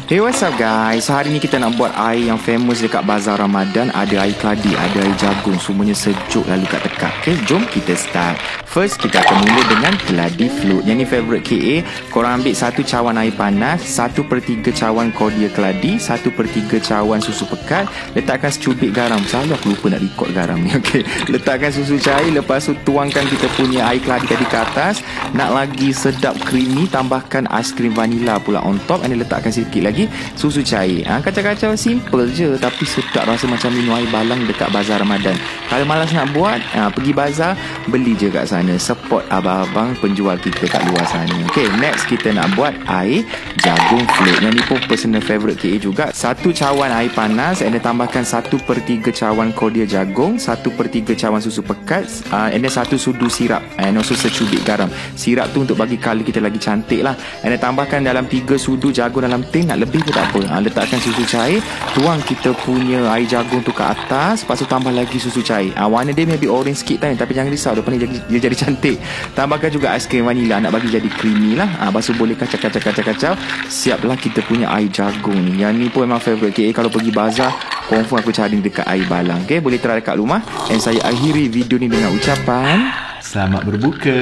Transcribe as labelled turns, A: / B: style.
A: Hey, what's up guys? Hari ni kita nak buat air yang famous dekat Bazar Ramadan. Ada air keladi, ada air jagung. Semuanya sejuk lalu kat tekak. Okay, jom kita start. First, kita akan mula dengan keladi float. Yang ni favourite KA. Korang ambil 1 cawan air panas, 1/3 cawan kordia keladi, 1/3 cawan susu pekat. Letakkan secubit garam. Selalu aku lupa nak record garam ni. Okay, letakkan susu cair. Lepas tu tuangkan kita punya air keladi tadi ke atas. Nak lagi sedap creamy, tambahkan aiskrim vanila pula on top. And letakkan sikit lagi susu cair. Kacau-kacau simple je, tapi sedap, rasa macam minum air balang dekat Bazar Ramadan. Kalau malas nak buat, pergi bazar, beli je kat sana. Support abang-abang penjual kita kat luar sana. Okay, next kita nak buat air jagung float. Yang ni pun personal favourite KA juga. 1 cawan air panas, and then tambahkan 1/3 cawan kordia jagung, 1/3 cawan susu pekat, and then 1 sudu sirap, and also secubit garam. Sirap tu untuk bagi colour kita lagi cantik lah. And then tambahkan dalam 3 sudu jagung dalam tin. Nak lebih pun tak apa. Letakkan susu cair, tuang kita punya air jagung tu ke atas. Lepas tu tambah lagi susu cair. Warna dia maybe orange sikit kan, tapi jangan risau, depan ni dia jadi cantik. Tambahkan juga aiskrim vanila, nak bagi jadi creamy lah. Lepas tu boleh kacau-kacau. Siaplah kita punya air jagung ni. Yang ni pun memang favourite KA. Kalau pergi bazar, confirm aku cari dekat air balang. Okay, boleh try dekat rumah. And saya akhiri video ni dengan ucapan
B: selamat berbuka.